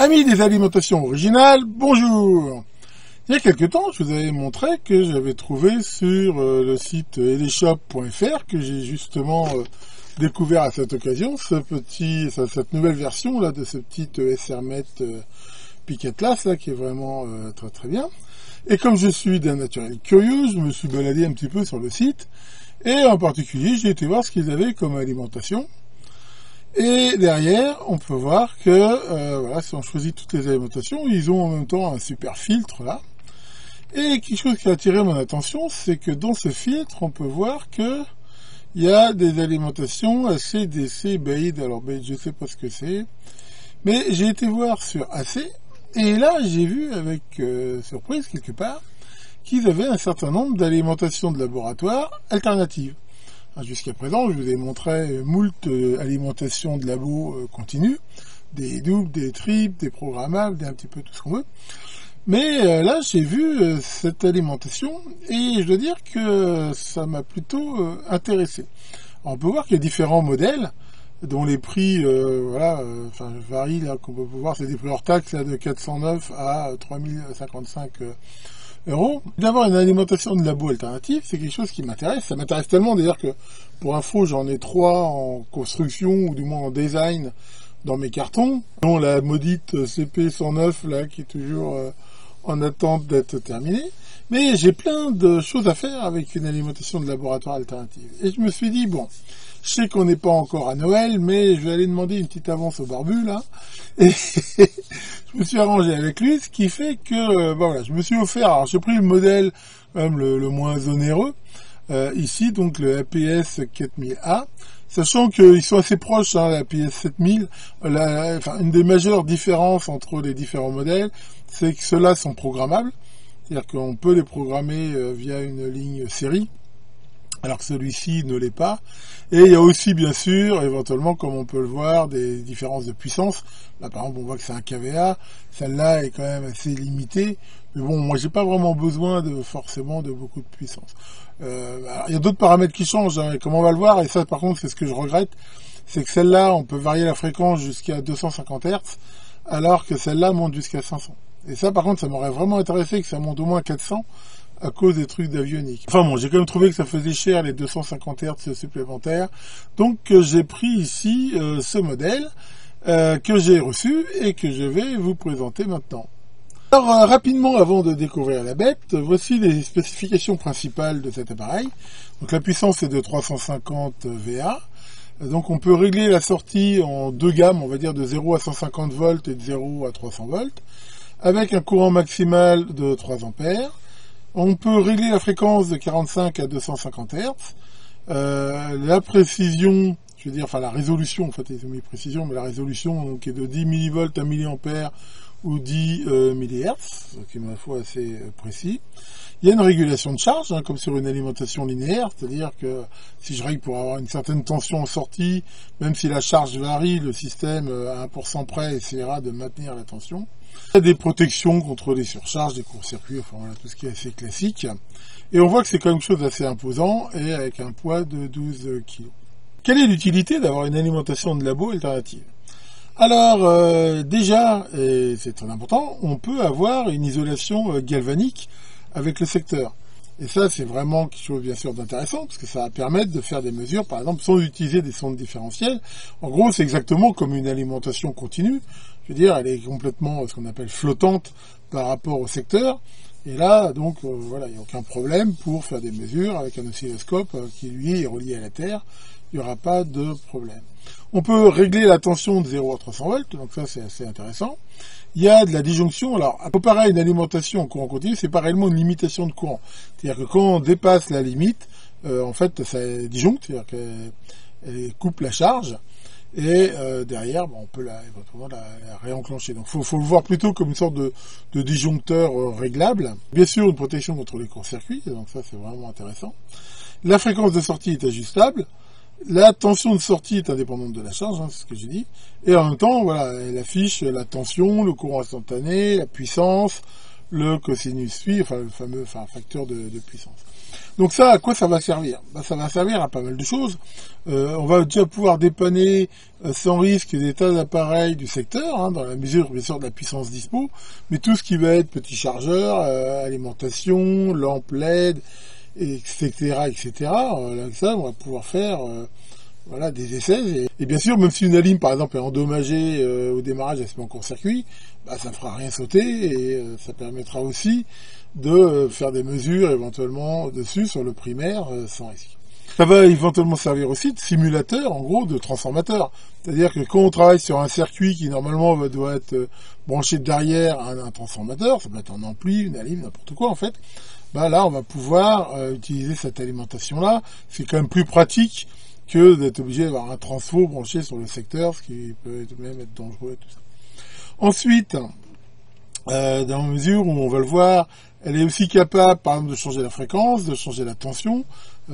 Amis des alimentations originales, bonjour. Il y a quelque temps, je vous avais montré que j'avais trouvé sur le site eleshop.fr, que j'ai justement découvert à cette occasion, cette nouvelle version là de ce petit SRMet Pick Atlas là, qui est vraiment très très bien. Et comme je suis d'un naturel curieux, je me suis baladé un petit peu sur le site, et en particulier, j'ai été voir ce qu'ils avaient comme alimentation. Et derrière, on peut voir que, voilà, si on choisit toutes les alimentations, ils ont en même temps un super filtre là. Et quelque chose qui a attiré mon attention, c'est que dans ce filtre, on peut voir que il y a des alimentations ACDC BAID. Alors BAID, je sais pas ce que c'est, mais j'ai été voir sur AC, et là j'ai vu avec surprise quelque part qu'ils avaient un certain nombre d'alimentations de laboratoire alternatives. Jusqu'à présent, je vous ai montré moult alimentations de labo continue, des doubles, des triples, des programmables, un petit peu tout ce qu'on veut. Mais là, j'ai vu cette alimentation et je dois dire que ça m'a plutôt intéressé. Alors, on peut voir qu'il y a différents modèles dont les prix varient. Là, qu'on peut voir, c'est des hors taxes là, de 409 à 3055 euros. D'avoir une alimentation de labo alternative, c'est quelque chose qui m'intéresse. Ça m'intéresse tellement d'ailleurs que, pour info, j'en ai 3 en construction, ou du moins en design, dans mes cartons, dont la maudite CP109, là, qui est toujours en attente d'être terminée. Mais j'ai plein de choses à faire avec une alimentation de laboratoire alternative. Et je me suis dit, bon, je sais qu'on n'est pas encore à Noël, mais je vais aller demander une petite avance au barbu, là. Et je me suis arrangé avec lui, ce qui fait que, voilà, je me suis offert, alors j'ai pris le modèle, quand même le moins onéreux, ici, donc le APS 4000A, sachant qu'ils sont assez proches, hein, la APS 7000, une des majeures différences entre les différents modèles, c'est que ceux-là sont programmables, c'est-à-dire qu'on peut les programmer via une ligne série, alors que celui-ci ne l'est pas. Et il y a aussi, bien sûr, éventuellement, comme on peut le voir, des différences de puissance. Là, par exemple, on voit que c'est un KVA. Celle-là est quand même assez limitée. Mais bon, moi, j'ai pas vraiment besoin forcément de beaucoup de puissance. Alors, il y a d'autres paramètres qui changent, hein, et comme on va le voir, et ça, par contre, c'est ce que je regrette, c'est que celle-là, on peut varier la fréquence jusqu'à 250 Hz, alors que celle-là monte jusqu'à 500. Et ça, par contre, ça m'aurait vraiment intéressé que ça monte au moins à 400, à cause des trucs d'avionique. Enfin bon, j'ai quand même trouvé que ça faisait cher les 250 Hz supplémentaires. Donc j'ai pris ici ce modèle que j'ai reçu et que je vais vous présenter maintenant. Alors rapidement, avant de découvrir la bête, voici les spécifications principales de cet appareil. Donc la puissance est de 350 VA. Donc on peut régler la sortie en deux gammes, on va dire de 0 à 150 volts et de 0 à 300 volts, avec un courant maximal de 3 ampères. On peut régler la fréquence de 45 à 250 Hz. La précision, je veux dire, enfin la résolution, en fait, ils ont mis précision, mais la résolution donc, est de 10 mV à 1 mA ou 10 mHz, ce qui est ma foi assez précis. Il y a une régulation de charge, hein, comme sur une alimentation linéaire, c'est-à-dire que si je règle pour avoir une certaine tension en sortie, même si la charge varie, le système à 1% près essaiera de maintenir la tension. Il y a des protections contre les surcharges, des courts-circuits, enfin voilà, tout ce qui est assez classique. Et on voit que c'est quand même quelque chose d'assez imposant et avec un poids de 12 kg. Quelle est l'utilité d'avoir une alimentation de labo alternative? Alors, déjà, et c'est très important, on peut avoir une isolation galvanique avec le secteur. Et ça, c'est vraiment quelque chose, bien sûr, d'intéressant, parce que ça va permettre de faire des mesures, par exemple, sans utiliser des sondes différentielles. En gros, c'est exactement comme une alimentation continue. Je veux dire, elle est complètement, ce qu'on appelle, flottante par rapport au secteur. Et là, donc, voilà, il n'y a aucun problème pour faire des mesures avec un oscilloscope qui, lui, est relié à la Terre. Il n'y aura pas de problème. On peut régler la tension de 0 à 300 volts, donc ça, c'est assez intéressant. Il y a de la disjonction. Alors, comparé à une alimentation en courant continu, c'est pas réellement une limitation de courant. C'est-à-dire que quand on dépasse la limite, en fait, ça disjoncte, c'est-à-dire qu'elle coupe la charge, et derrière, on peut éventuellement la réenclencher. Donc, faut le voir plutôt comme une sorte de disjoncteur réglable. Bien sûr, une protection contre les courts-circuits, donc ça, c'est vraiment intéressant. La fréquence de sortie est ajustable. La tension de sortie est indépendante de la charge, hein, c'est ce que j'ai dit. Et en même temps, voilà, elle affiche la tension, le courant instantané, la puissance, le cosinus phi, enfin le fameux facteur de puissance. Donc ça, à quoi ça va servir? Ça va servir à pas mal de choses. On va déjà pouvoir dépanner sans risque des tas d'appareils du secteur, hein, dans la mesure bien sûr de la puissance dispo, mais tout ce qui va être petit chargeur, alimentation, lampe LED, etc., etc. Là, ça, on va pouvoir faire voilà, des essais. Et bien sûr, même si une alim, par exemple, est endommagée au démarrage, elle se met en court-circuit, ça ne fera rien sauter et ça permettra aussi de faire des mesures éventuellement dessus sur le primaire sans risque. Ça va éventuellement servir aussi de simulateur, en gros, de transformateur. C'est-à-dire que quand on travaille sur un circuit qui normalement doit être branché derrière un transformateur, ça peut être un ampli, une alim, n'importe quoi en fait, là on va pouvoir utiliser cette alimentation-là. C'est quand même plus pratique que d'être obligé d'avoir un transfo branché sur le secteur, ce qui peut même être dangereux et tout ça. Ensuite, dans la mesure où on va le voir, elle est aussi capable, par exemple, de changer la fréquence, de changer la tension.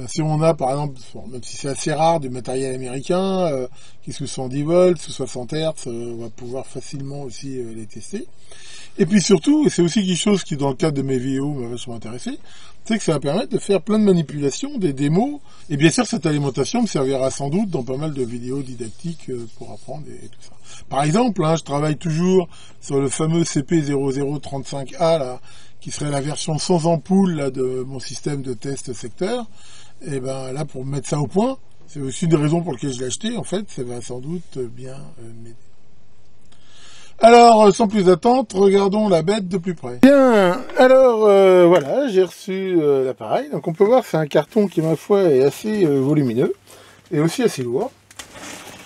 Si on a, par exemple, même si c'est assez rare, du matériel américain qui est sous 110 volts, sous 60 Hz, on va pouvoir facilement aussi les tester. Et puis surtout, et c'est aussi quelque chose qui, dans le cadre de mes vidéos, m'a vachement intéressé, c'est que ça va permettre de faire plein de manipulations, des démos, et bien sûr, cette alimentation me servira sans doute dans pas mal de vidéos didactiques pour apprendre et tout ça. Par exemple, je travaille toujours sur le fameux CP0035A, là, qui serait la version sans ampoule là, de mon système de test secteur. Et là, pour mettre ça au point, c'est aussi une des raisons pour lesquelles je l'ai acheté, en fait, ça va sans doute bien m'aider. Alors, sans plus attente, regardons la bête de plus près. Bien, alors voilà, j'ai reçu l'appareil. Donc on peut voir que c'est un carton qui, ma foi, est assez volumineux et aussi assez lourd.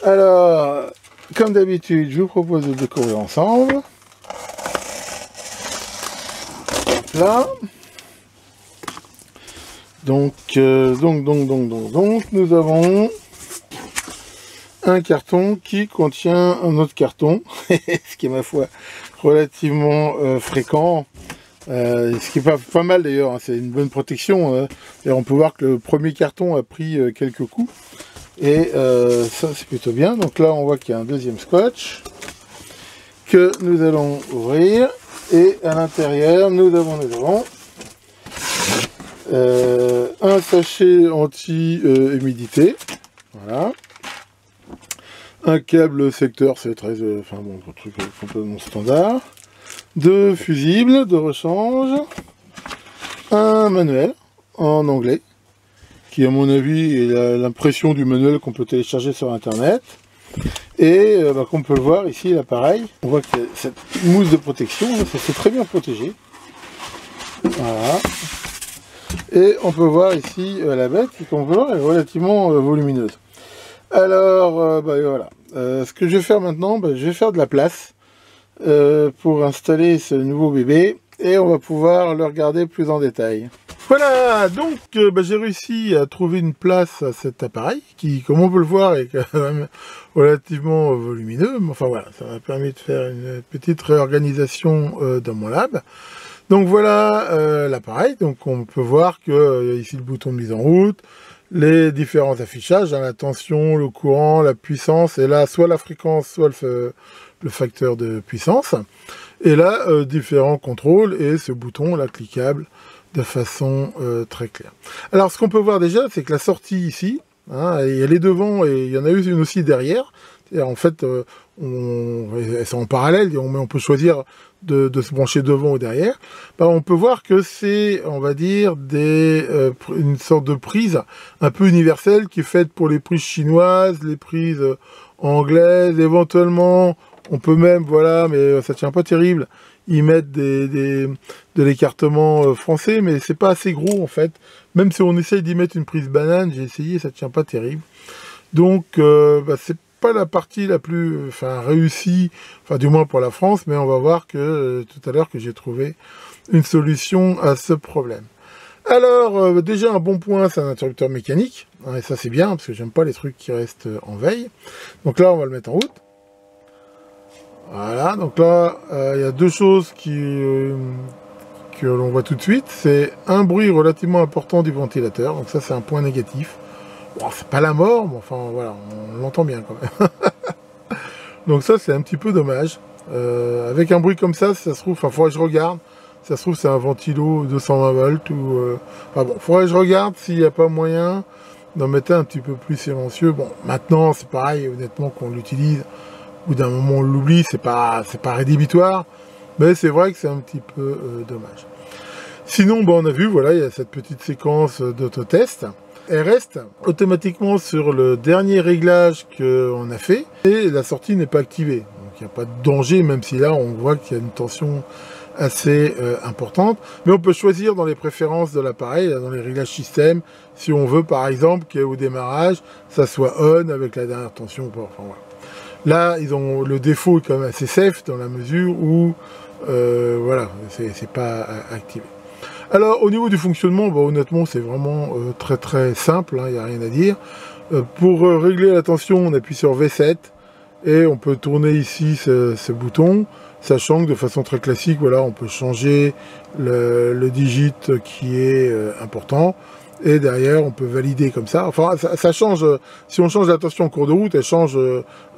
Alors, comme d'habitude, je vous propose de découvrir ensemble. Là. Donc, nous avons un carton qui contient un autre carton, ce qui est ma foi relativement fréquent, ce qui est pas mal d'ailleurs, c'est une bonne protection. On peut voir que le premier carton a pris quelques coups, et ça c'est plutôt bien. Donc là on voit qu'il y a un deuxième scotch que nous allons ouvrir, et à l'intérieur nous avons un sachet anti-humidité, voilà. Un câble secteur, c'est très, un truc complètement standard. Deux fusibles de rechange. Un manuel en anglais, qui à mon avis est l'impression du manuel qu'on peut télécharger sur internet. Et comme on peut le voir ici, l'appareil, on voit que cette mousse de protection, c'est très bien protégé. Voilà. Et on peut voir ici la bête, qui comme on peut voir est relativement volumineuse. Alors, voilà. Ce que je vais faire maintenant, je vais faire de la place pour installer ce nouveau bébé, et on va pouvoir le regarder plus en détail. Voilà, donc j'ai réussi à trouver une place à cet appareil qui, comme on peut le voir, est quand même relativement volumineux. Mais enfin voilà, ça m'a permis de faire une petite réorganisation dans mon lab. Donc voilà l'appareil. Donc on peut voir qu'il y a ici le bouton de mise en route, les différents affichages, la tension, le courant, la puissance, et là soit la fréquence, soit le facteur de puissance, et là différents contrôles, et ce bouton là cliquable de façon très claire. Alors ce qu'on peut voir déjà, c'est que la sortie ici, elle est devant, et il y en a une aussi derrière. En fait, elles sont en parallèle, mais on peut choisir de se brancher devant ou derrière. On peut voir que c'est, on va dire, une sorte de prise un peu universelle qui est faite pour les prises chinoises, les prises anglaises, éventuellement, on peut même, voilà, mais ça tient pas terrible, y mettre de l'écartement français, mais c'est pas assez gros en fait. Même si on essaye d'y mettre une prise banane, j'ai essayé, ça tient pas terrible. Donc, c'est pas la partie la plus réussie, du moins pour la France, mais on va voir que tout à l'heure que j'ai trouvé une solution à ce problème. Alors déjà un bon point, c'est un interrupteur mécanique, et ça c'est bien parce que j'aime pas les trucs qui restent en veille. Donc là on va le mettre en route. Voilà, donc là il y a deux choses que l'on voit tout de suite. C'est un bruit relativement important du ventilateur, donc ça c'est un point négatif. Bon, c'est pas la mort, mais enfin voilà, on l'entend bien quand même. Donc ça c'est un petit peu dommage. Avec un bruit comme ça se trouve, faudrait que je regarde. Ça se trouve c'est un ventilo 220 volts ou... Enfin bon, faudrait que je regarde s'il n'y a pas moyen d'en mettre un petit peu plus silencieux. Bon, maintenant c'est pareil, honnêtement qu'on l'utilise, au bout d'un moment on l'oublie, c'est pas rédhibitoire, mais c'est vrai que c'est un petit peu dommage. Sinon, on a vu, voilà, il y a cette petite séquence d'autotest. Elle reste automatiquement sur le dernier réglage qu'on a fait et la sortie n'est pas activée. Donc il n'y a pas de danger, même si là on voit qu'il y a une tension assez importante. Mais on peut choisir dans les préférences de l'appareil, dans les réglages système, si on veut par exemple qu'au démarrage, ça soit on avec la dernière tension. Enfin, voilà. Là, le défaut est quand même assez safe dans la mesure où voilà, c'est pas activé. Alors, au niveau du fonctionnement, honnêtement, c'est vraiment très très simple, il n'y a rien à dire. Pour régler la tension, on appuie sur V7 et on peut tourner ici ce bouton, sachant que de façon très classique, voilà, on peut changer le digit qui est important. Et derrière, on peut valider comme ça. Enfin, ça change, si on change la tension en cours de route, elle change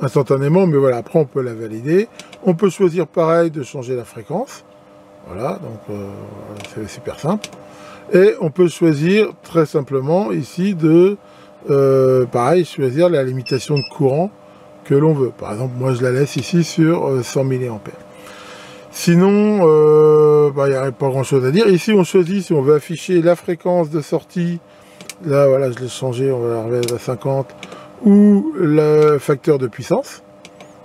instantanément, mais voilà, après on peut la valider. On peut choisir pareil de changer la fréquence. Voilà, donc c'est super simple. Et on peut choisir très simplement ici de, pareil, choisir la limitation de courant que l'on veut. Par exemple, moi je la laisse ici sur 100 mA. Sinon, il n'y a pas grand chose à dire. Ici, on choisit si on veut afficher la fréquence de sortie. Là, voilà, je l'ai changé, on va la remettre à 50. Ou le facteur de puissance.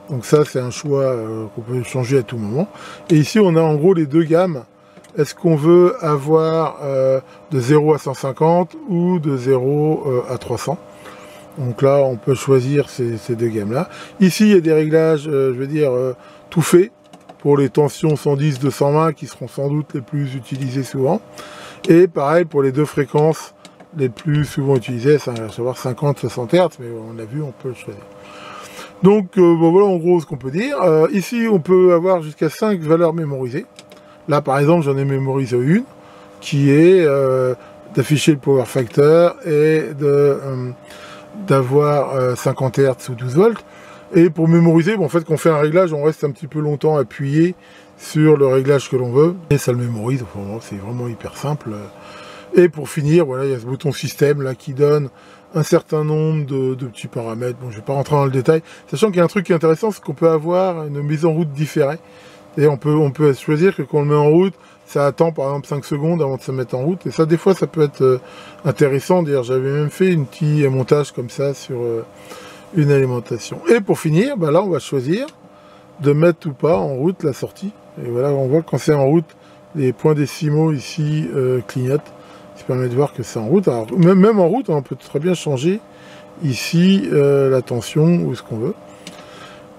Donc ça, c'est un choix qu'on peut changer à tout moment. Et ici, on a en gros les deux gammes. Est-ce qu'on veut avoir de 0 à 150 ou de 0 à 300? Donc là, on peut choisir ces deux gammes-là. Ici, il y a des réglages, je veux dire, tout faits pour les tensions 110, 220 qui seront sans doute les plus utilisées souvent. Et pareil pour les deux fréquences les plus souvent utilisées, à savoir 50, 60 Hz, mais on l'a vu, on peut le choisir. Donc voilà en gros ce qu'on peut dire. Ici on peut avoir jusqu'à 5 valeurs mémorisées. Là par exemple j'en ai mémorisé une qui est d'afficher le power factor et d'avoir 50 Hz ou 12 volts. Et pour mémoriser, en fait quand on fait un réglage, on reste un petit peu longtemps appuyé sur le réglage que l'on veut. Et ça le mémorise, enfin, c'est vraiment hyper simple. Et pour finir, voilà, il y a ce bouton système là qui donne un certain nombre de petits paramètres. Bon, je ne vais pas rentrer dans le détail, sachant qu'il y a un truc qui est intéressant, c'est qu'on peut avoir une mise en route différée. Et on peut choisir que quand on le met en route, ça attend par exemple 5 secondes avant de se mettre en route. Et ça, des fois, ça peut être intéressant. D'ailleurs, j'avais même fait un petit montage comme ça sur une alimentation. Et pour finir, là, on va choisir de mettre ou pas en route la sortie. Et voilà, on voit que quand c'est en route, les points décimaux ici clignotent. Ça permet de voir que c'est en route. Alors, même en route, on peut très bien changer ici la tension ou ce qu'on veut.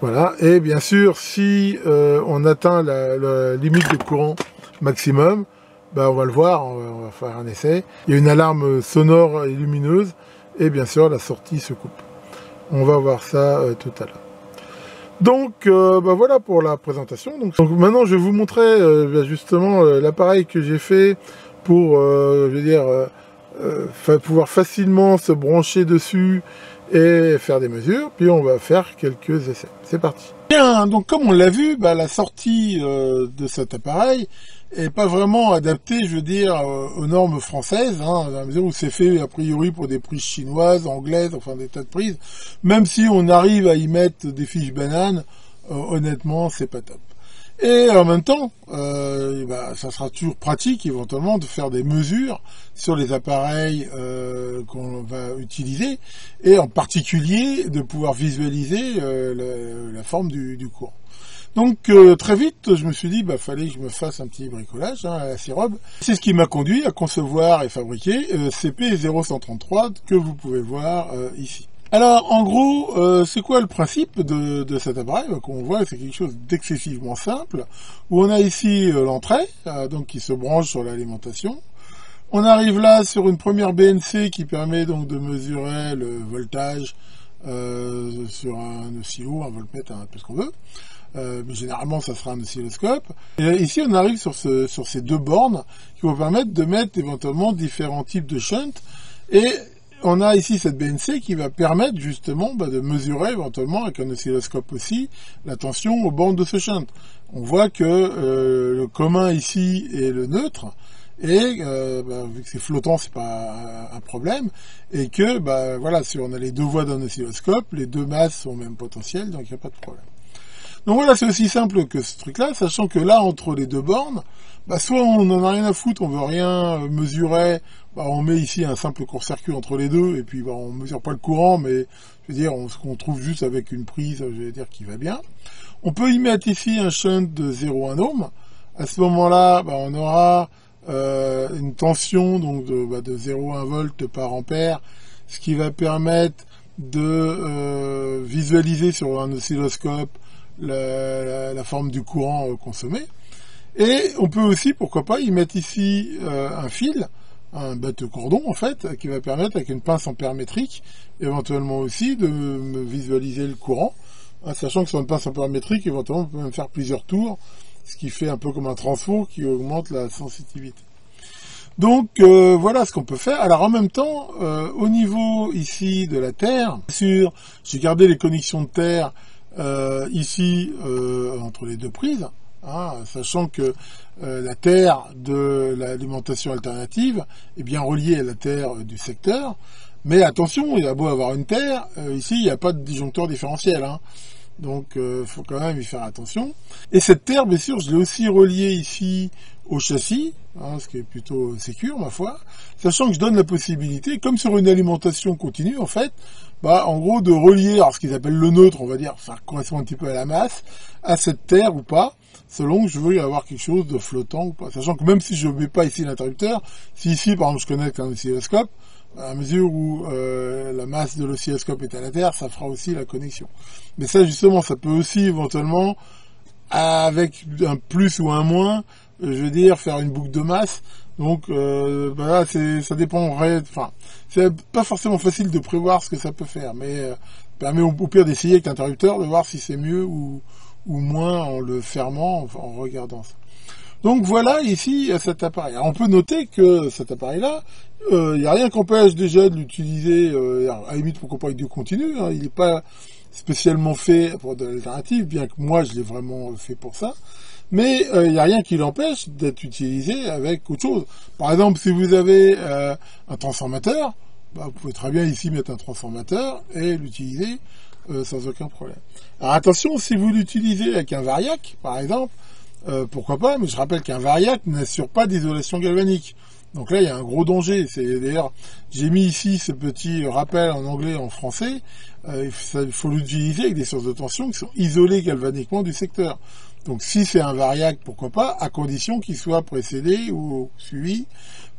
Voilà. Et bien sûr, si on atteint la limite de courant maximum, on va le voir, on va faire un essai. Il y a une alarme sonore et lumineuse. Et bien sûr, la sortie se coupe. On va voir ça tout à l'heure. Donc voilà pour la présentation. Donc maintenant, je vais vous montrer justement l'appareil que j'ai fait pour, je veux dire, pouvoir facilement se brancher dessus et faire des mesures. Puis on va faire quelques essais. C'est parti. Bien, donc comme on l'a vu, la sortie de cet appareil est pas vraiment adaptée, je veux dire, aux normes françaises, dans la mesure où c'est fait a priori pour des prises chinoises, anglaises, enfin des tas de prises. Même si on arrive à y mettre des fiches bananes, honnêtement, c'est pas top. Et en même temps, ça sera toujours pratique éventuellement de faire des mesures sur les appareils qu'on va utiliser, et en particulier de pouvoir visualiser la forme du courant. Donc très vite, je me suis dit, fallait que je me fasse un petit bricolage à la Syrob. C'est ce qui m'a conduit à concevoir et fabriquer CP0133 que vous pouvez voir ici. Alors, en gros, c'est quoi le principe de cet appareil? Comme on voit, c'est quelque chose d'excessivement simple, où on a ici l'entrée, donc qui se branche sur l'alimentation. On arrive là sur une première BNC qui permet donc de mesurer le voltage sur un oscillo, un voltmètre, un peu ce qu'on veut. Mais généralement, ça sera un oscilloscope. Et ici, on arrive sur ces deux bornes qui vont permettre de mettre éventuellement différents types de shunts. Et on a ici cette BNC qui va permettre justement de mesurer éventuellement avec un oscilloscope aussi la tension aux bornes de ce shunt. On voit que le commun ici est le neutre, et vu que c'est flottant, c'est pas un problème, et que voilà, si on a les deux voies d'un oscilloscope, les deux masses sont au même potentiel, donc il n'y a pas de problème. Donc voilà, c'est aussi simple que ce truc-là, sachant que là, entre les deux bornes, soit on n'en a rien à foutre, on veut rien mesurer, on met ici un simple court-circuit entre les deux, et puis on mesure pas le courant, mais je veux dire, ce qu'on trouve juste avec une prise, je vais dire, qui va bien. On peut y mettre ici un shunt de 0,1 ohm. À ce moment-là, on aura une tension donc de 0,1 volts par ampère, ce qui va permettre de visualiser sur un oscilloscope la forme du courant consommé. Et on peut aussi, pourquoi pas, y mettre ici un fil, un batte-cordon en fait, qui va permettre avec une pince ampère-métrique, éventuellement aussi, de me visualiser le courant, sachant que sur une pince ampère-métrique, éventuellement, on peut même faire plusieurs tours, ce qui fait un peu comme un transfo qui augmente la sensitivité. Donc voilà ce qu'on peut faire. Alors en même temps, au niveau ici de la Terre, bien sûr, j'ai gardé les connexions de Terre ici entre les deux prises, sachant que la Terre de l'alimentation alternative est bien reliée à la Terre du secteur. Mais attention, il y a beau avoir une Terre, ici il n'y a pas de disjoncteur différentiel, donc faut quand même y faire attention. Et cette Terre, bien sûr, je l'ai aussi reliée ici au châssis, ce qui est plutôt sécure, ma foi, sachant que je donne la possibilité, comme sur une alimentation continue, en fait, en gros, de relier, alors ce qu'ils appellent le neutre, on va dire, ça correspond un petit peu à la masse, à cette Terre ou pas, selon que je veux y avoir quelque chose de flottant ou pas. Sachant que même si je ne mets pas ici l'interrupteur, si ici, par exemple, je connecte un oscilloscope, à mesure où la masse de l'oscilloscope est à la Terre, ça fera aussi la connexion. Mais ça, justement, ça peut aussi, éventuellement, avec un plus ou un moins, je veux dire, faire une boucle de masse. Donc là, ça dépend, enfin, c'est pas forcément facile de prévoir ce que ça peut faire, mais permet au pire d'essayer avec l'interrupteur, de voir si c'est mieux ou moins en le fermant, en regardant ça. Donc voilà ici cet appareil. Alors, on peut noter que cet appareil-là, il n'y a rien qui empêche déjà de l'utiliser, à la limite pourquoi pas avec du continu, il n'est pas spécialement fait pour de l'alternative, bien que moi je l'ai vraiment fait pour ça. Mais il n'y a rien qui l'empêche d'être utilisé avec autre chose. Par exemple, si vous avez un transformateur, vous pouvez très bien ici mettre un transformateur et l'utiliser sans aucun problème. Alors attention, si vous l'utilisez avec un variac, par exemple, pourquoi pas, mais je rappelle qu'un variac n'assure pas d'isolation galvanique. Donc là, il y a un gros danger. D'ailleurs, j'ai mis ici ce petit rappel en anglais et en français. Il faut l'utiliser avec des sources de tension qui sont isolées galvaniquement du secteur. Donc si c'est un variac, pourquoi pas, à condition qu'il soit précédé ou suivi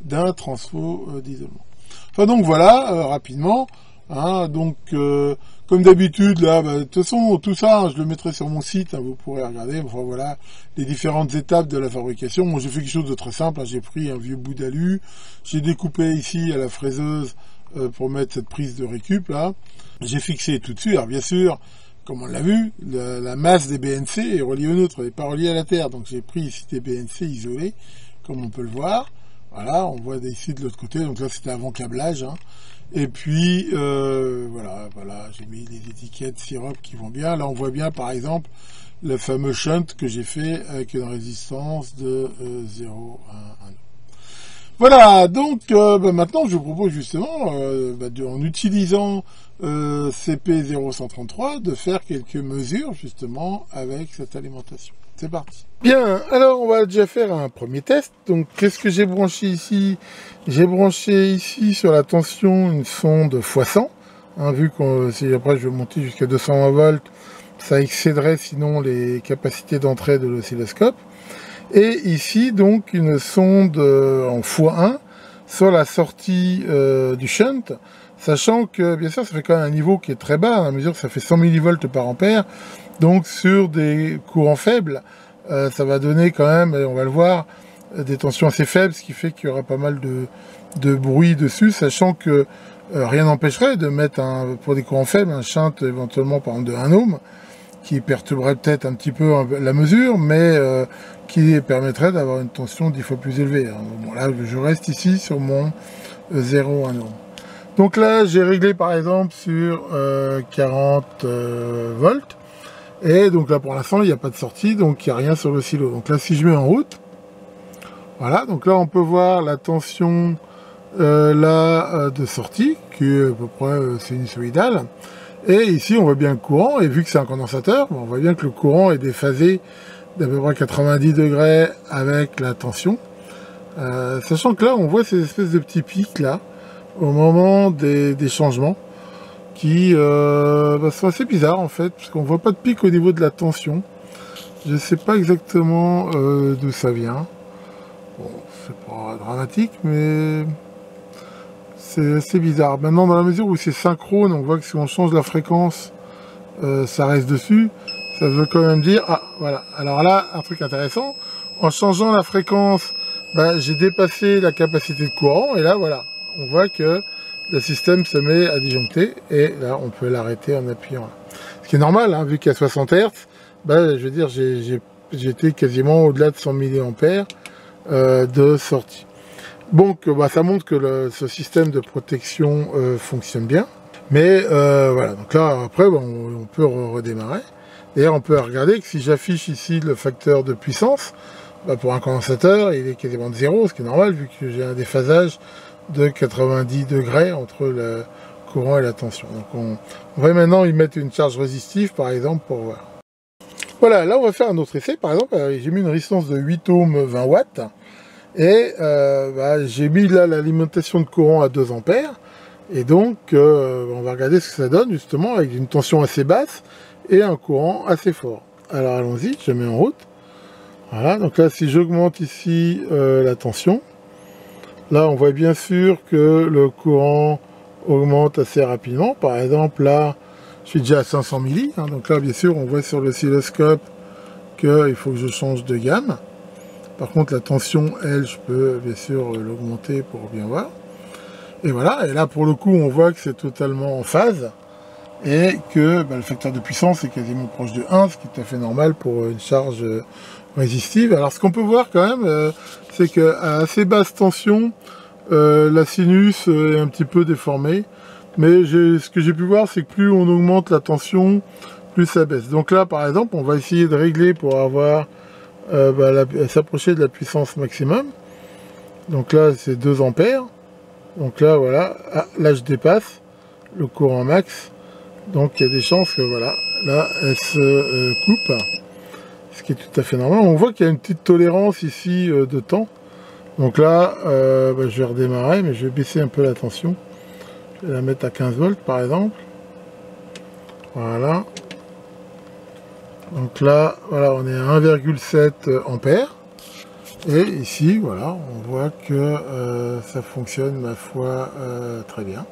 d'un transfo d'isolement. Enfin donc voilà, rapidement. Donc comme d'habitude là, de toute façon tout ça je le mettrai sur mon site, vous pourrez regarder. Enfin voilà les différentes étapes de la fabrication. Moi j'ai fait quelque chose de très simple, j'ai pris un vieux bout d'alu, j'ai découpé ici à la fraiseuse pour mettre cette prise de récup là, j'ai fixé tout dessus. Alors bien sûr, comme on l'a vu, la masse des BNC est reliée au neutre, elle n'est pas reliée à la Terre, donc j'ai pris ici des BNC isolés, comme on peut le voir. Voilà, on voit ici de l'autre côté, donc là c'était avant câblage. Et puis voilà, j'ai mis les étiquettes sirop qui vont bien. Là on voit bien par exemple le fameux shunt que j'ai fait avec une résistance de 0,1. Voilà, donc maintenant je vous propose justement, en utilisant CP0133, de faire quelques mesures justement avec cette alimentation. C'est parti. Bien, alors on va déjà faire un premier test. Donc qu'est-ce que j'ai branché ici? J'ai branché ici sur la tension une sonde x100, vu que si après je vais monter jusqu'à 220 volts, ça excéderait sinon les capacités d'entrée de l'oscilloscope. Et ici donc une sonde en x1 sur la sortie du shunt, sachant que bien sûr ça fait quand même un niveau qui est très bas, à mesure que ça fait 100 millivolts par ampère, donc sur des courants faibles, ça va donner quand même, et on va le voir, des tensions assez faibles, ce qui fait qu'il y aura pas mal de bruit dessus, sachant que rien n'empêcherait de mettre pour des courants faibles un shunt éventuellement par exemple de 1 ohm, qui perturberait peut-être un petit peu la mesure, mais qui permettrait d'avoir une tension 10 fois plus élevée. Bon, là, je reste ici sur mon 0,1 ohm. Donc là, j'ai réglé par exemple sur 40 volts. Et donc là, pour l'instant, il n'y a pas de sortie, donc il n'y a rien sur le silo. Donc là, si je mets en route, voilà, donc là, on peut voir la tension de sortie, qui est à peu près sinusoïdale. Et ici, on voit bien le courant, et vu que c'est un condensateur, on voit bien que le courant est déphasé d'à peu près 90 degrés avec la tension. Sachant que là, on voit ces espèces de petits pics là, au moment des changements, qui sont assez bizarres en fait, parce qu'on voit pas de pic au niveau de la tension. Je sais pas exactement d'où ça vient. Bon, c'est pas dramatique, mais c'est assez bizarre. Maintenant, dans la mesure où c'est synchrone, on voit que si on change la fréquence, ça reste dessus. Ça veut quand même dire... Ah, voilà. Alors là, un truc intéressant. En changeant la fréquence, j'ai dépassé la capacité de courant. Et là, voilà. On voit que le système se met à disjoncter. Et là, on peut l'arrêter en appuyant là. Ce qui est normal, hein, vu qu'il y a 60 Hz. Je veux dire, j'étais quasiment au-delà de 100 mA de sortie. Donc, ça montre que ce système de protection fonctionne bien. Mais voilà. Donc là, après, on peut redémarrer. D'ailleurs, on peut regarder que si j'affiche ici le facteur de puissance, pour un condensateur, il est quasiment de 0, ce qui est normal vu que j'ai un déphasage de 90 degrés entre le courant et la tension. Donc on va maintenant y mettre une charge résistive, par exemple, pour voir. Voilà, là on va faire un autre essai. Par exemple, j'ai mis une résistance de 8 ohms 20 watts, et j'ai mis là l'alimentation de courant à 2 ampères, et donc on va regarder ce que ça donne, justement, avec une tension assez basse, et un courant assez fort. Alors allons-y, je mets en route. Voilà, donc là si j'augmente ici la tension, là on voit bien sûr que le courant augmente assez rapidement. Par exemple là, je suis déjà à 500 milli, hein, donc là bien sûr on voit sur l'oscilloscope qu'il faut que je change de gamme. Par contre la tension, elle, je peux bien sûr l'augmenter pour bien voir. Et voilà, et là pour le coup on voit que c'est totalement en phase. Et que le facteur de puissance est quasiment proche de 1, ce qui est tout à fait normal pour une charge résistive. Alors ce qu'on peut voir quand même, c'est qu'à assez basse tension, la sinus est un petit peu déformée. Mais ce que j'ai pu voir, c'est que plus on augmente la tension, plus ça baisse. Donc là, par exemple, on va essayer de régler pour avoir s'approcher de la puissance maximum. Donc là, c'est 2 ampères. Donc là, voilà. Ah, là, je dépasse le courant max. Donc il y a des chances que voilà, là elle se coupe, ce qui est tout à fait normal. On voit qu'il y a une petite tolérance ici de temps. Donc là, je vais redémarrer, mais je vais baisser un peu la tension. Je vais la mettre à 15 volts par exemple. Voilà. Donc là, voilà, on est à 1,7 ampères. Et ici, voilà, on voit que ça fonctionne, ma foi, très bien.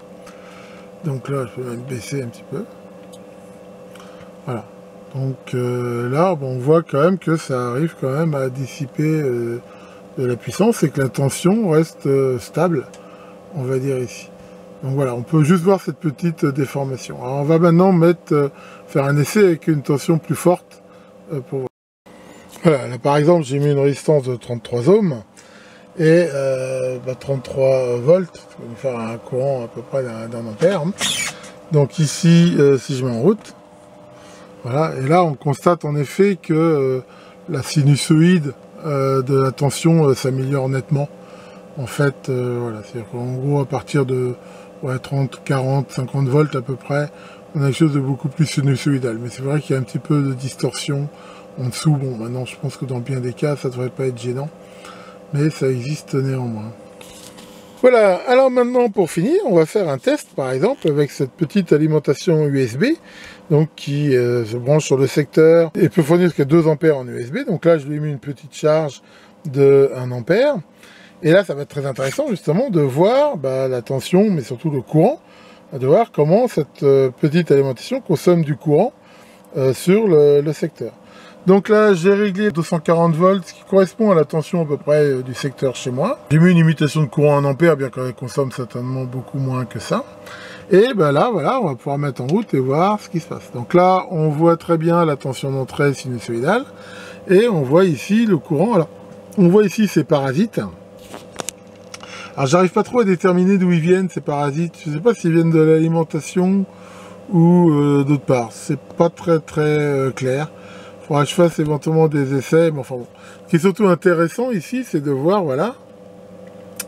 Donc là, je peux même baisser un petit peu. Voilà. Donc là, on voit quand même que ça arrive quand même à dissiper de la puissance et que la tension reste stable, on va dire ici. Donc voilà, on peut juste voir cette petite déformation. Alors on va maintenant faire un essai avec une tension plus forte pour voir. Voilà, là par exemple, j'ai mis une résistance de 33 ohms. Et 33 volts, ça va nous faire un courant à peu près d'un ampère. Donc ici, si je mets en route, voilà, et là on constate en effet que la sinusoïde de la tension s'améliore nettement. En fait, voilà, c'est-à-dire qu'en gros à partir de 30, 40, 50 volts à peu près, on a quelque chose de beaucoup plus sinusoïdal. Mais c'est vrai qu'il y a un petit peu de distorsion en dessous. Bon, maintenant je pense que dans bien des cas, ça devrait pas être gênant. Mais ça existe néanmoins. Voilà, alors maintenant pour finir, on va faire un test par exemple avec cette petite alimentation USB donc qui se branche sur le secteur et peut fournir jusqu'à 2 ampères en USB. Donc là je lui ai mis une petite charge de 1 ampère. Et là ça va être très intéressant justement de voir la tension mais surtout le courant, de voir comment cette petite alimentation consomme du courant sur le secteur. Donc là, j'ai réglé 240 volts, ce qui correspond à la tension à peu près du secteur chez moi. J'ai mis une limitation de courant en ampères, bien qu'elle consomme certainement beaucoup moins que ça. Et là, voilà, on va pouvoir mettre en route et voir ce qui se passe. Donc là, on voit très bien la tension d'entrée sinusoïdale. Et on voit ici le courant. Alors, on voit ici ces parasites. Alors j'arrive pas trop à déterminer d'où ils viennent ces parasites. Je sais pas s'ils viennent de l'alimentation ou d'autre part. C'est pas très clair. Faudra que je fasse éventuellement des essais, mais enfin bon. Ce qui est surtout intéressant ici, c'est de voir, voilà,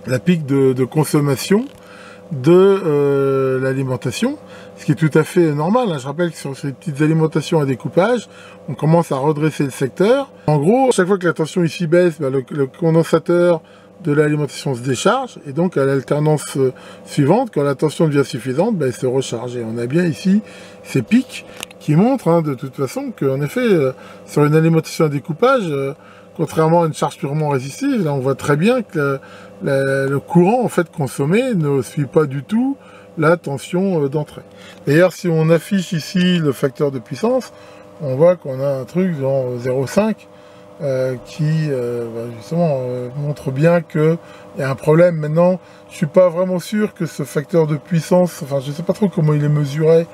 la pique de consommation de l'alimentation, ce qui est tout à fait normal. Hein. Je rappelle que sur ces petites alimentations à découpage, on commence à redresser le secteur. En gros, chaque fois que la tension ici baisse, bah, le condensateur de l'alimentation se décharge, et donc à l'alternance suivante, quand la tension devient suffisante, bah, elle se recharge. Et on a bien ici ces pics qui montrent de toute façon qu'en effet, sur une alimentation à découpage, contrairement à une charge purement résistive, là on voit très bien que le courant en fait consommé ne suit pas du tout la tension d'entrée. D'ailleurs, si on affiche ici le facteur de puissance, on voit qu'on a un truc genre 0,5 qui justement montre bien qu'il y a un problème. Maintenant, je suis pas vraiment sûr que ce facteur de puissance, enfin je sais pas trop comment il est mesuré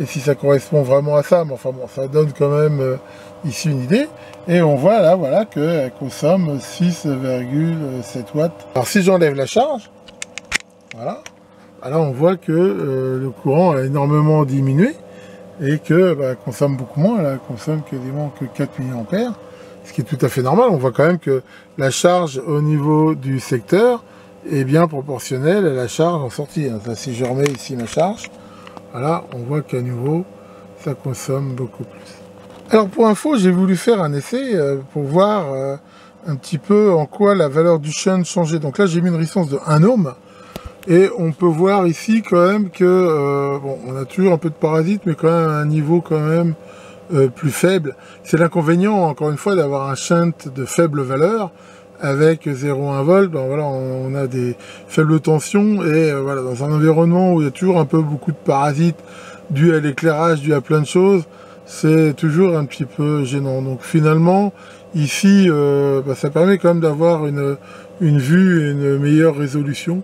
et si ça correspond vraiment à ça, mais enfin bon, ça donne quand même ici une idée. Et on voit là, voilà, qu'elle consomme 6,7 watts. Alors si j'enlève la charge, voilà, alors on voit que le courant a énormément diminué et que elle consomme beaucoup moins, elle consomme quasiment que 4 mA, ce qui est tout à fait normal. On voit quand même que la charge au niveau du secteur est bien proportionnelle à la charge en sortie. Enfin, si je remets ici ma charge, voilà, on voit qu'à nouveau, ça consomme beaucoup plus. Alors pour info, j'ai voulu faire un essai pour voir un petit peu en quoi la valeur du shunt changeait. Donc là, j'ai mis une résistance de 1 ohm. Et on peut voir ici quand même que, bon, on a toujours un peu de parasites, mais quand même à un niveau quand même plus faible. C'est l'inconvénient, encore une fois, d'avoir un shunt de faible valeur. Avec 0,1 volt, ben voilà, on a des faibles tensions et voilà, dans un environnement où il y a toujours un peu beaucoup de parasites dû à l'éclairage, dû à plein de choses, c'est toujours un petit peu gênant. Donc finalement, ici, ça permet quand même d'avoir une vue et une meilleure résolution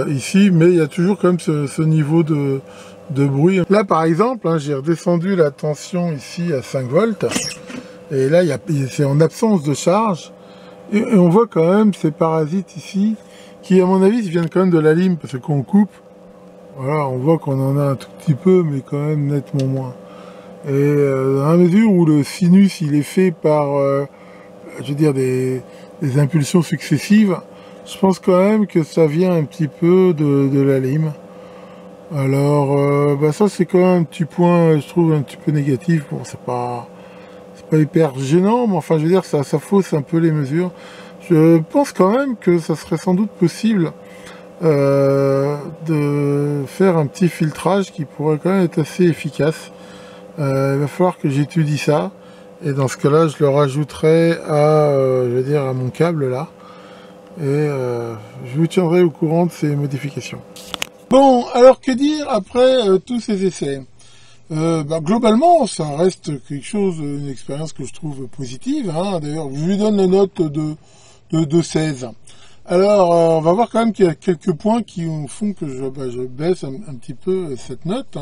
ici, mais il y a toujours quand même ce niveau de bruit. Là, par exemple, j'ai redescendu la tension ici à 5 volts et là, c'est en absence de charge. Et on voit quand même ces parasites ici, qui à mon avis viennent quand même de la lime, parce que quand on coupe, voilà, on voit qu'on en a un tout petit peu, mais quand même nettement moins. Et dans la mesure où le sinus il est fait par, je veux dire, des impulsions successives, je pense quand même que ça vient un petit peu de la lime. Alors, ça c'est quand même un petit point, je trouve, un petit peu négatif. Bon, c'est pas hyper gênant, mais enfin je veux dire ça fausse un peu les mesures. Je pense quand même que ça serait sans doute possible de faire un petit filtrage qui pourrait quand même être assez efficace. Il va falloir que j'étudie ça et dans ce cas là je le rajouterai à je veux dire à mon câble là et je vous tiendrai au courant de ces modifications. Bon, alors que dire après tous ces essais? Globalement, ça reste quelque chose, une expérience que je trouve positive. D'ailleurs, je lui donne la note de 16. Alors, on va voir quand même qu'il y a quelques points qui font que je baisse un petit peu cette note.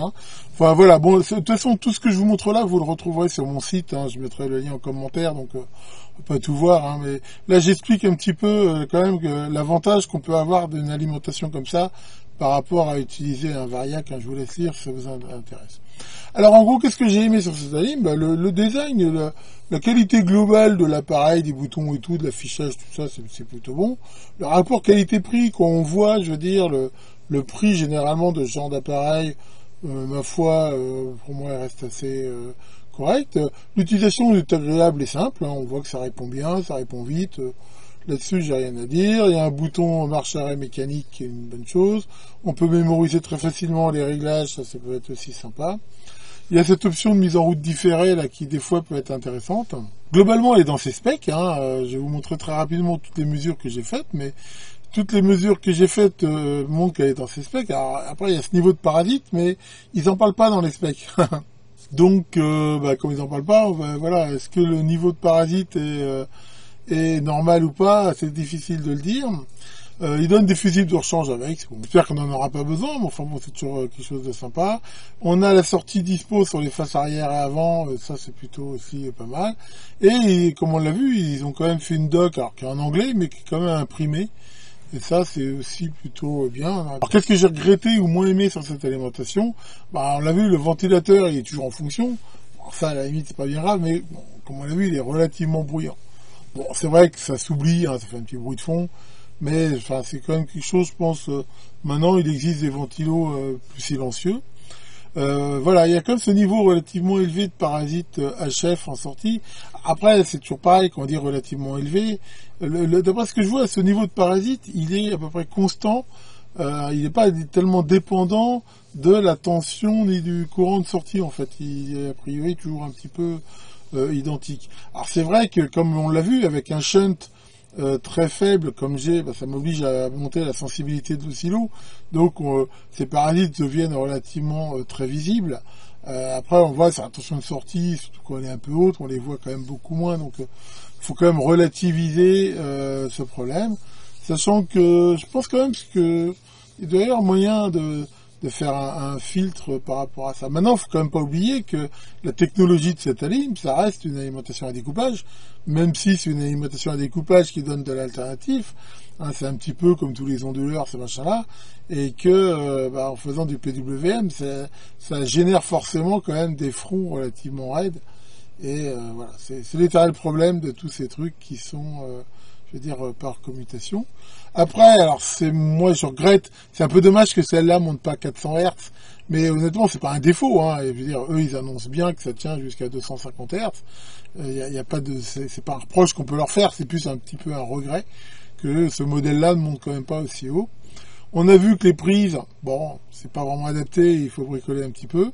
Enfin voilà, bon, de toute façon, tout ce que je vous montre là, vous le retrouverez sur mon site. Je mettrai le lien en commentaire, donc on peut pas tout voir. Mais là, j'explique un petit peu quand même que l'avantage qu'on peut avoir d'une alimentation comme ça par rapport à utiliser un variac. Je vous laisse lire si ça vous intéresse. Alors en gros, qu'est-ce que j'ai aimé sur cette alim? Le design, la qualité globale de l'appareil, des boutons et tout, de l'affichage, tout ça, c'est plutôt bon. Le rapport qualité-prix, quand on voit, je veux dire, le prix généralement de ce genre d'appareil, ma foi, pour moi, il reste assez correct. L'utilisation est agréable et simple, on voit que ça répond bien, ça répond vite. Là-dessus, j'ai rien à dire. Il y a un bouton marche-arrêt mécanique qui est une bonne chose. On peut mémoriser très facilement les réglages, ça peut être aussi sympa. Il y a cette option de mise en route différée là qui des fois peut être intéressante. Globalement, elle est dans ses specs. Je vais vous montrer très rapidement toutes les mesures que j'ai faites, mais toutes les mesures que j'ai faites montrent qu'elle est dans ses specs. Alors après, il y a ce niveau de parasite, mais ils en parlent pas dans les specs. Donc, comme ils en parlent pas, voilà, est-ce que le niveau de parasite est normal ou pas? C'est difficile de le dire. Il donne des fusibles de rechange avec. Bon, j'espère qu'on n'en aura pas besoin, mais enfin bon, c'est toujours quelque chose de sympa. On a la sortie dispo sur les faces arrière et avant, ça c'est plutôt aussi pas mal. Et comme on l'a vu, ils ont quand même fait une doc, alors qui est en anglais, mais qui est quand même imprimée. Et ça, c'est aussi plutôt bien. Alors, qu'est-ce que j'ai regretté ou moins aimé sur cette alimentation? Bah, on l'a vu, le ventilateur, il est toujours en fonction. Bon, ça, à la limite, c'est pas bien grave, mais bon, comme on l'a vu, il est relativement bruyant. Bon, c'est vrai que ça s'oublie, hein, ça fait un petit bruit de fond, mais enfin, c'est quand même quelque chose, je pense. Maintenant, il existe des ventilos plus silencieux. Voilà, il y a quand même ce niveau relativement élevé de parasites HF en sortie. Après, c'est toujours pareil, quand on dit relativement élevé, d'après ce que je vois, ce niveau de parasites, il est à peu près constant. Il n'est pas tellement dépendant de la tension ni du courant de sortie, en fait. Il est a priori toujours un petit peu identique. Alors c'est vrai que, comme on l'a vu, avec un shunt très faible comme j'ai, bah, ça m'oblige à monter la sensibilité de l'oscillo, donc ces parasites deviennent relativement très visibles. Après on voit c'est attention de sortie, surtout quand on est un peu haute, on les voit quand même beaucoup moins, donc il faut quand même relativiser ce problème, sachant que je pense quand même que il doit y avoir moyen de faire un filtre par rapport à ça. Maintenant, il faut quand même pas oublier que la technologie de cette alim, ça reste une alimentation à découpage, même si c'est une alimentation à découpage qui donne de l'alternative. Hein, c'est un petit peu comme tous les onduleurs, ces machins-là, et que en faisant du PWM, ça génère forcément quand même des fronts relativement raides. Et voilà, c'est l'éternel problème de tous ces trucs qui sont, je veux dire, par commutation. Après, alors moi je regrette, c'est un peu dommage que celle-là monte pas à 400 Hz, mais honnêtement c'est pas un défaut, hein. Et je veux dire, eux ils annoncent bien que ça tient jusqu'à 250 Hz. Y a pas de, c'est pas un reproche qu'on peut leur faire, c'est plus un petit peu un regret que ce modèle-là ne monte quand même pas aussi haut. On a vu que les prises, bon, c'est pas vraiment adapté, il faut bricoler un petit peu.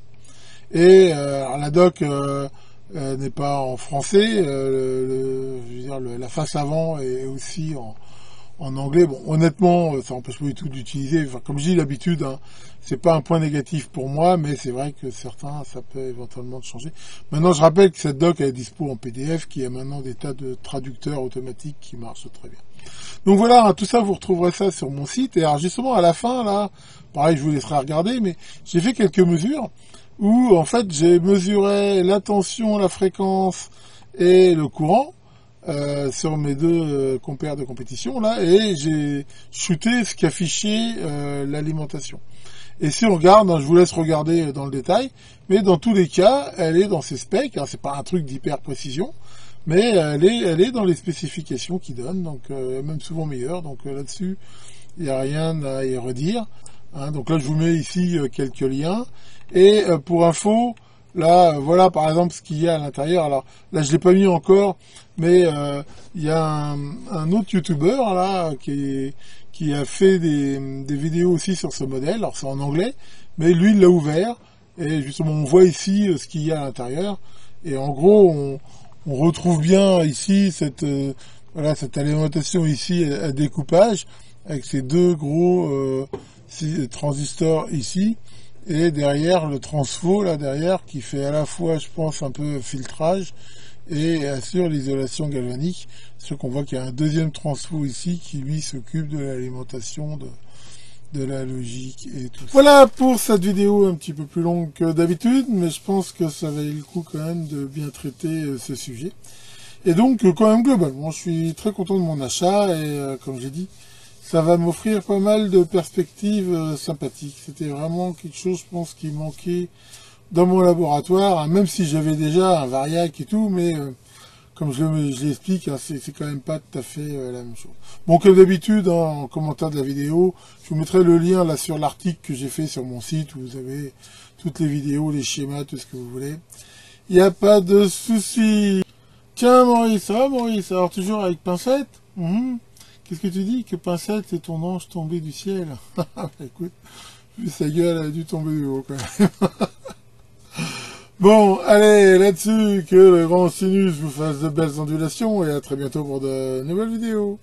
Et alors la doc n'est pas en français, je veux dire, la face avant est aussi en anglais. Bon, honnêtement, ça n'empêche pas du tout d'utiliser. Enfin, comme je dis d'habitude, hein, c'est pas un point négatif pour moi, mais c'est vrai que certains, ça peut éventuellement changer. Maintenant, je rappelle que cette doc est dispo en PDF, qui a maintenant des tas de traducteurs automatiques qui marchent très bien. Donc voilà, hein, tout ça, vous retrouverez ça sur mon site. Et alors justement, à la fin, là, pareil, je vous laisserai regarder, mais j'ai fait quelques mesures où, en fait, j'ai mesuré la tension, la fréquence et le courant. Sur mes deux compères de compétition là, et j'ai shooté ce qu'affichait l'alimentation. Et si on regarde, hein, je vous laisse regarder dans le détail, mais dans tous les cas, elle est dans ses specs, hein, c'est pas un truc d'hyper précision, mais elle est dans les spécifications qu'ils donnent, donc même souvent meilleure, donc là-dessus, il n'y a rien à y redire. Hein, donc là, je vous mets ici quelques liens, et pour info, là, voilà par exemple ce qu'il y a à l'intérieur. Alors là, je l'ai pas mis encore, mais il y a un autre youtubeur là qui a fait des vidéos aussi sur ce modèle. Alors c'est en anglais, mais lui il l'a ouvert et justement on voit ici ce qu'il y a à l'intérieur. Et en gros, on retrouve bien ici cette alimentation ici à découpage avec ces deux gros transistors ici. Et derrière, le transfo, là, derrière, qui fait à la fois, je pense, un peu filtrage et assure l'isolation galvanique. C'est sûr qu'on voit qu'il y a un deuxième transfo ici qui, lui, s'occupe de l'alimentation, de la logique et tout ça. Voilà pour cette vidéo un petit peu plus longue que d'habitude, mais je pense que ça valait le coup quand même de bien traiter ce sujet. Et donc, quand même, globalement, je suis très content de mon achat et, comme j'ai dit, ça va m'offrir pas mal de perspectives sympathiques. C'était vraiment quelque chose, je pense, qui manquait dans mon laboratoire, hein, même si j'avais déjà un variac et tout, mais comme je l'explique, hein, c'est quand même pas tout à fait la même chose. Bon, comme d'habitude, hein, en commentaire de la vidéo, je vous mettrai le lien là sur l'article que j'ai fait sur mon site, où vous avez toutes les vidéos, les schémas, tout ce que vous voulez. Il n'y a pas de souci. Tiens Maurice, ça va Maurice? Alors toujours avec pincette? Qu'est-ce que tu dis? Que pincette est ton ange tombé du ciel? Écoute, vu sa gueule, elle a dû tomber du haut quand même. Bon, allez, là-dessus, que le grand sinus vous fasse de belles ondulations et à très bientôt pour de nouvelles vidéos.